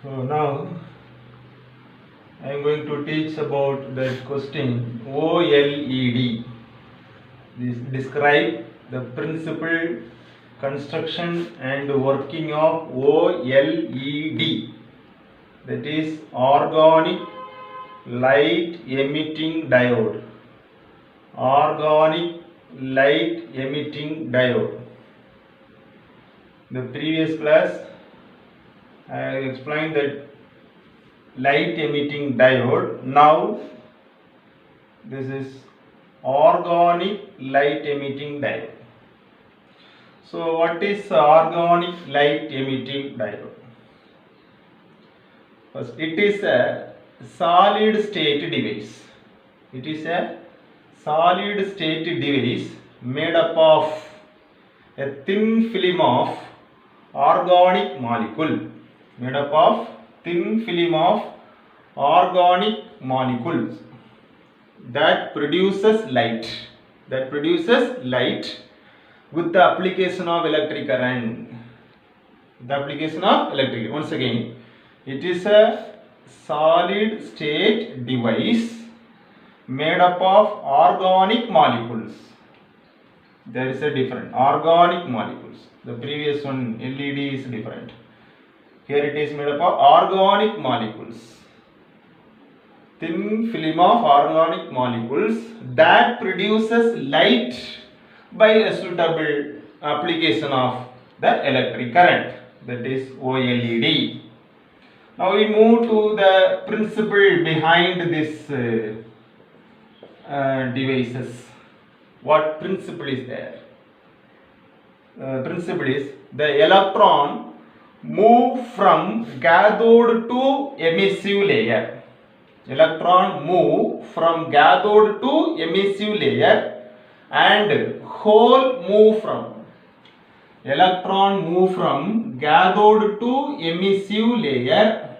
So now I am going to teach about that question OLED. This describe the principle, construction and working of OLED, that is organic light emitting diode. Organic light emitting diode. The previous class I explained that light emitting diode. Now this is organic light emitting diode. So what is organic light emitting diode? First, it is a solid state device. It is a solid state device made up of a thin film of organic molecule. Made up of thin film of organic molecules that produces light. With the application of electric current. Once again, it is a solid state device made up of organic molecules. There is a different organic molecules. The previous one LED is different. Here it is made up of organic molecules. Thin film of organic molecules that produces light by a suitable application of the electric current, that is OLED. Now we move to the principle behind this devices. What principle is there? Principle is the electron move from cathode to emissive layer. Electron move from cathode to emissive layer and hole move from. Electron move from cathode to emissive layer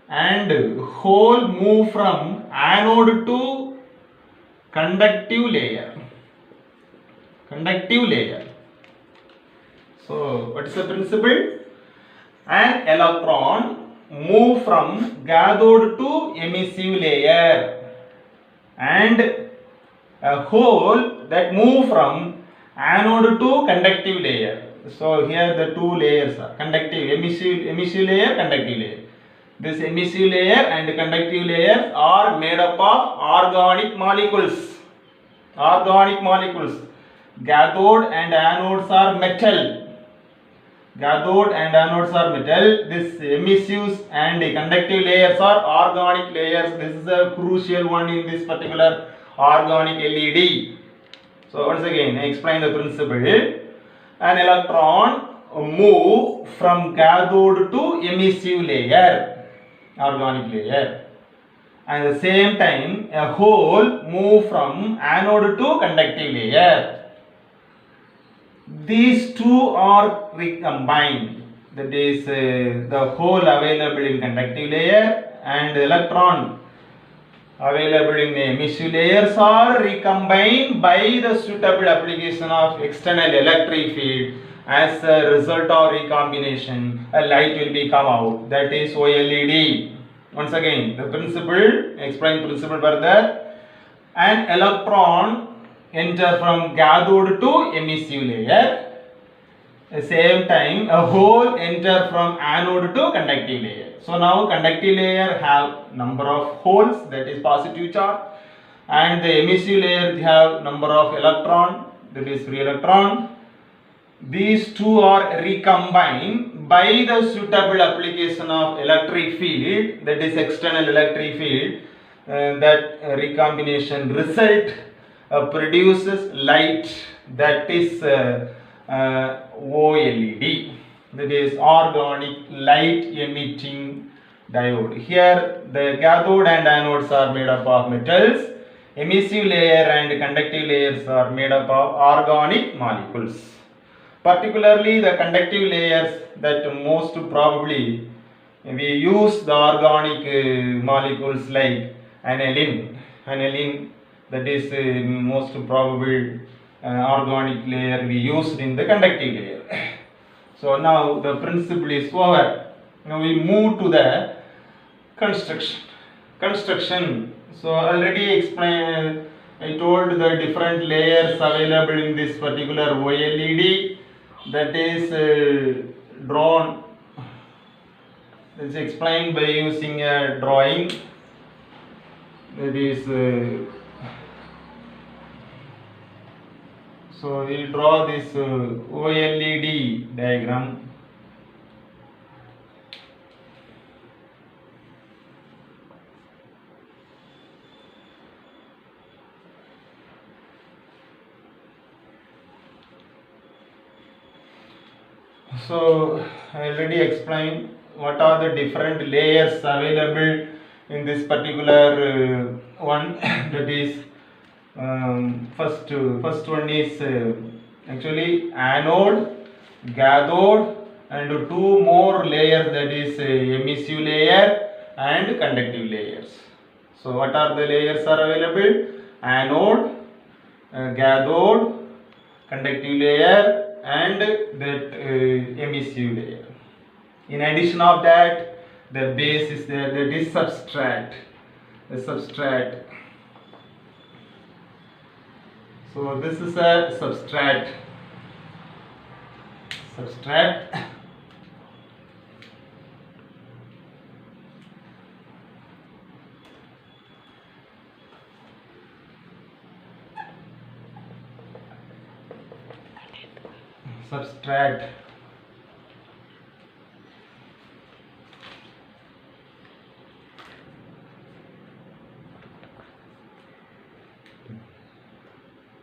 and hole move from anode to conductive layer. So what is the principle? An electron move from cathode to emissive layer and a hole that move from anode to conductive layer. So here the two layers are conductive, emissive layer, conductive layer. This emissive layer and conductive layers are made up of organic molecules. Cathode and anodes are metal. This emissive and conductive layers are organic layers. This is a crucial one in this particular organic LED. So once again I explain the principle. An electron move from cathode to emissive layer, organic layer, and at the same time a hole move from anode to conductive layer. These two are recombined, that is the hole available in conductive layer and the electron available in the emissive layers are recombined by the suitable application of external electric field. As a result of recombination, a light will be come out, that is OLED. Once again the principle, explain principle further. An electron enter from cathode to emissive layer. At the same time a hole enter from anode to conductive layer. So now conductive layer have number of holes, that is positive charge, and the emissive layer have number of electron, that is free electron. These two are recombined by the suitable application of electric field, that is external electric field. That recombination result produces light, that is OLED, that is organic light emitting diode. Here the cathode and anodes are made up of metals. Emissive layer and conductive layers are made up of organic molecules. Particularly the conductive layers, that most probably we use the organic molecules like aniline, that is most probable organic layer we used in the conductive layer. So now the principle is over. Now we move to the construction. So already explained, I told the different layers available in this particular OLED, that is drawn. It's explained by using a drawing. That is so we draw this OLED diagram. So I already explained what are the different layers available in this particular one. That is first one is actually anode, cathode, and two more layers, that is emissive layer and conductive layers. So what are the layers are available? Anode, cathode, conductive layer, and that emissive layer. In addition of that, the base is there, that is substrate. The substrate. So this is a substrate. Substrate.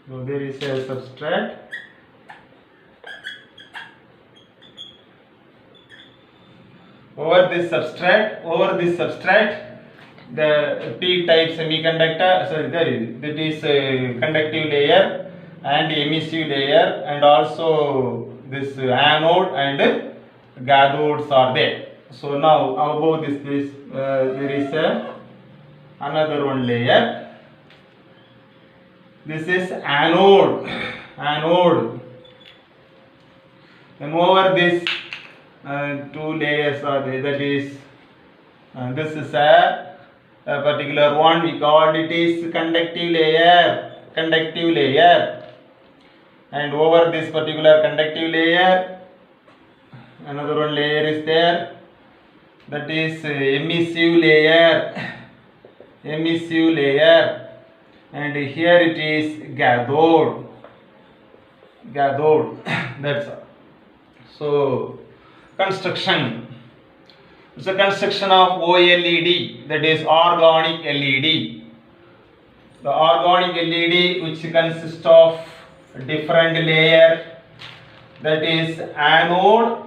So there is a substrate. Over this substrate, the P-type semiconductor, that is conductive layer and emissive layer, and also this anode and cathodes are there. So now above this there is another one layer. This is anode. Then over this two layers are there, that is this is a particular one, we called it is conductive layer, and over this particular conductive layer another one layer is there, that is emissive layer, and here it is cathode. That's all. So construction. It's a construction of OLED, that is organic LED. The organic LED, which consists of different layer, that is anode,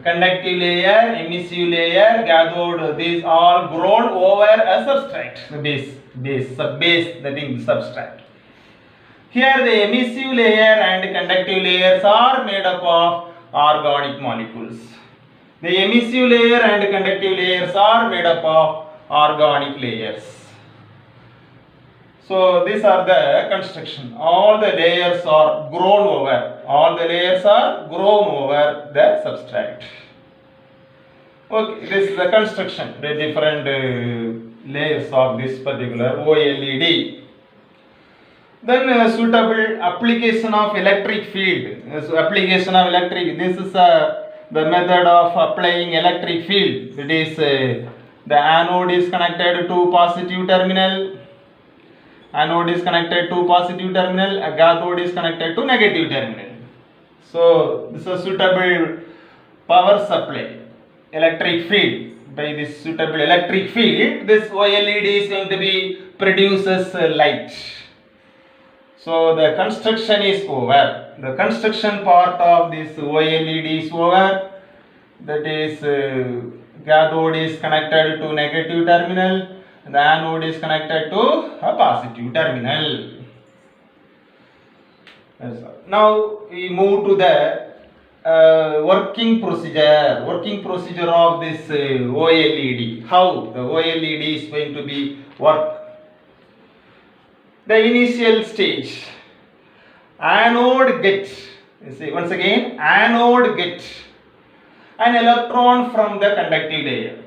conductive layer, emissive layer, cathode. These all grown over a substrate, the base, that is substrate. Here the emissive layer and conductive layers are made up of organic molecules. The emissive layer and conductive layers are made up of organic layers. So these are the construction. All the layers are grown over. The substrate. Okay, this is the construction. The different layers of this particular OLED. Then suitable application of electric field. This is the method of applying electric field. It is the anode is connected to positive terminal. A cathode is connected to negative terminal. So this is a suitable power supply, electric field. By this suitable electric field, this OLED is going to be produces light. So the construction is over. The construction part of this OLED is over. That is cathode is connected to negative terminal. The anode is connected to a positive terminal. Now we move to the working procedure of this OLED. How the OLED is going to be work. The initial stage, anode get, you see once again, anode get an electron from the conductive layer.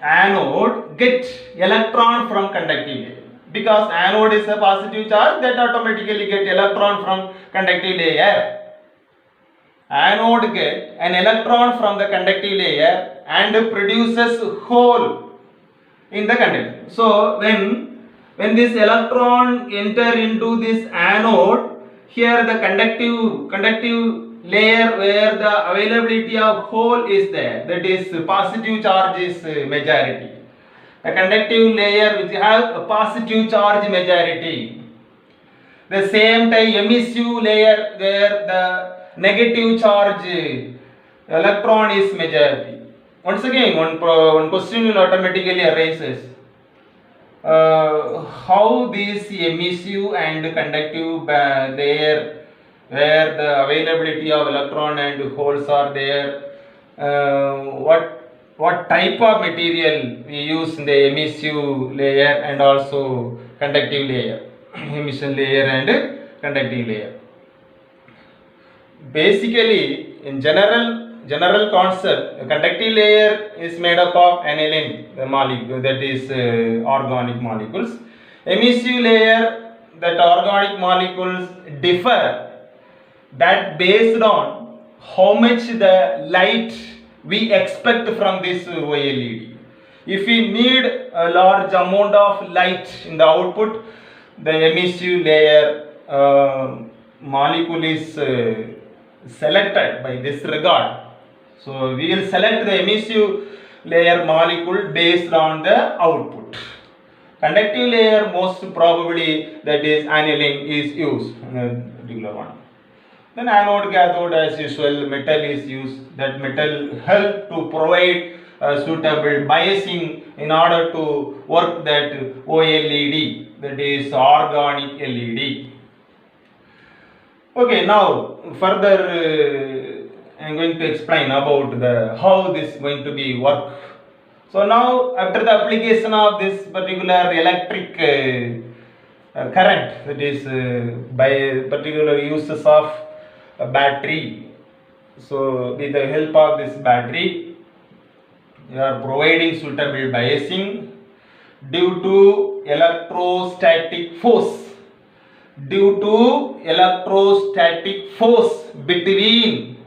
Anode get electron from conductive layer. Because anode is a positive charge, that automatically get electron from conductive layer. Anode get an electron from the conductive layer and produces hole in the conductor. So when this electron enter into this anode, here the conductive layer where the availability of hole is there, that is positive charge is majority. A conductive layer which has a positive charge majority. The same time emissive layer where the negative charge electron is majority. Once again, one question will automatically arises. How these emissive and conductive layer where the availability of electron and holes are there, what type of material we use in the emissive layer and also conductive layer, emission layer and conductive layer. Basically, in general concept, the conductive layer is made up of aniline, the molecule, that is organic molecules. Emissive layer, that organic molecules differ, that based on how much the light we expect from this OLED. If we need a large amount of light in the output, the emissive layer molecule is selected by this regard. So we will select the emissive layer molecule based on the output. Conductive layer, most probably, that is aniline is used in a particular one. Then anode, cathode, as usual, metal is used. That metal help to provide suitable biasing in order to work that OLED, that is organic LED. Okay, now further I am going to explain about how this is going to be work. So now after the application of this particular electric current, that is by particular uses of a battery. So with the help of this battery, you are providing suitable biasing due to electrostatic force. Due to electrostatic force between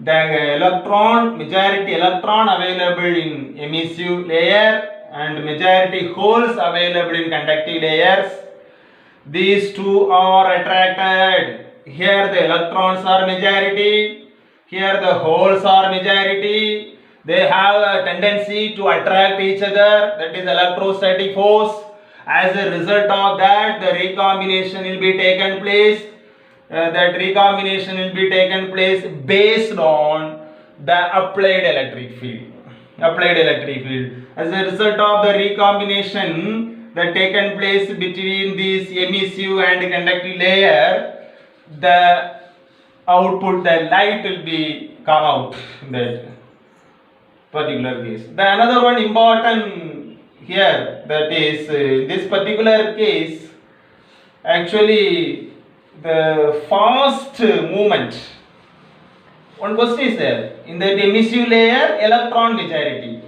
the electron, majority electron available in emissive layer and majority holes available in conductive layers, these two are attracted. Here the electrons are majority, here the holes are majority. They have a tendency to attract each other, that is electrostatic force. As a result of that, the recombination will be taken place. That recombination will be taken place based on the applied electric field. Applied electric field. As a result of the recombination that taken place between this emissive and conductive layer, the output, the light will be come out in that particular case. The another one important here, that is this particular case, actually the fast movement. One question is there. In the emissive layer, electron majority.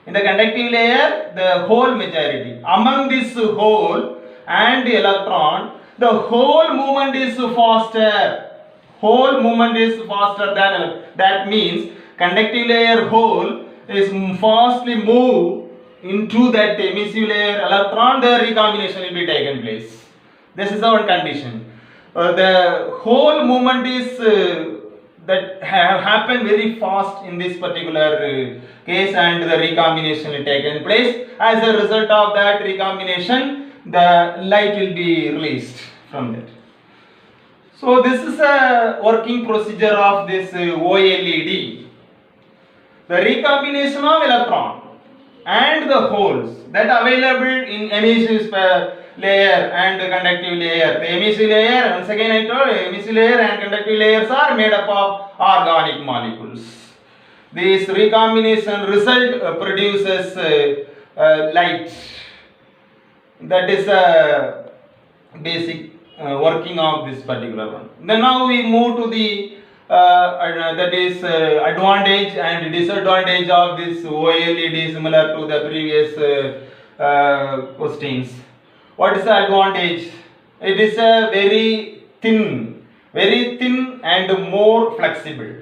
In the conductive layer, the hole majority. Among this hole and the electron, the whole movement is faster. Whole movement is faster than, that means conductive layer hole is fastly move into that emissive layer electron, the recombination will be taken place. This is our condition. The whole movement is that have happened very fast in this particular case, and the recombination will taken place. As a result of that recombination, the light will be released from that. So this is a working procedure of this OLED. The recombination of electron and the holes that available in emissive layer and conductive layer. The emissive layer, once again I told you, emissive layer and conductive layers are made up of organic molecules. This recombination result produces light. That is a basic working of this particular one. Then now we move to the that is advantage and disadvantage of this OLED similar to the previous questions. What is the advantage? It is a very thin and more flexible.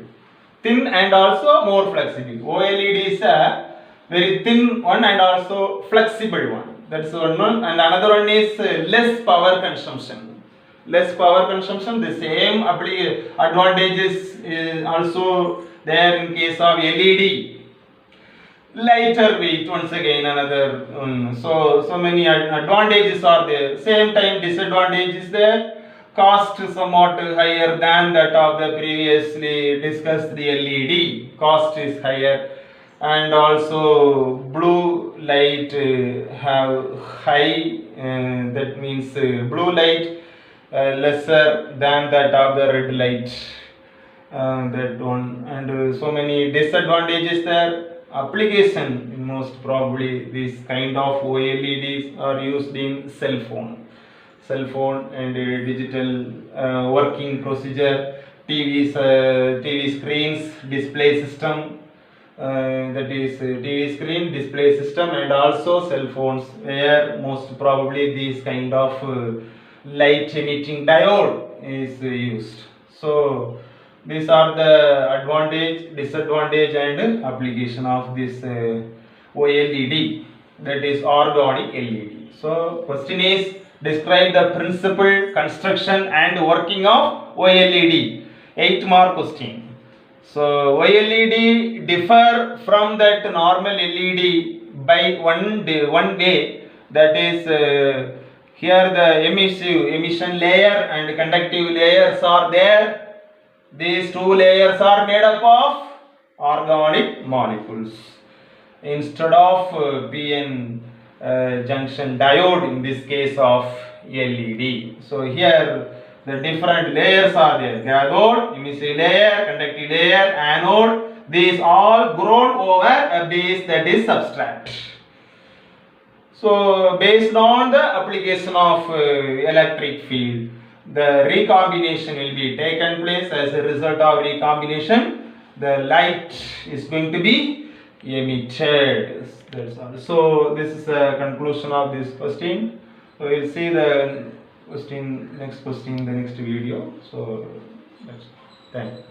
Thin and also more flexible. OLED is a very thin one and also flexible one. That's one. And another one is less power consumption. Less power consumption. The same advantages is also there in case of LED. Lighter weight, once again another so many advantages are there. Same time disadvantage is there. Cost somewhat higher than that of the previously discussed the LED. Cost is higher, and also blue light have high, that means blue light lesser than that of the red light, that one. And so many disadvantages there. Application, most probably these kind of OLEDs are used in cell phone and digital working procedure, TV screens, display system, that is TV screen, display system, and also cell phones, where most probably these kind of light emitting diode is used. So these are the advantage, disadvantage, and application of this OLED, that is organic LED. So question is, describe the principle, construction, and working of OLED. 8 mark question. So OLED differ from that normal LED by one way, that is here the emission layer and conductive layers are there. These two layers are made up of organic molecules instead of PN junction diode in this case of LED. So here the different layers are there: cathode, emissive layer, conductive layer, anode. These all grown over a base, that is substrate. So based on the application of electric field, the recombination will be taken place. As a result of recombination, the light is going to be emitted. That's all. So this is a conclusion of this question. So we'll see the next question in the next video. So that's thank you.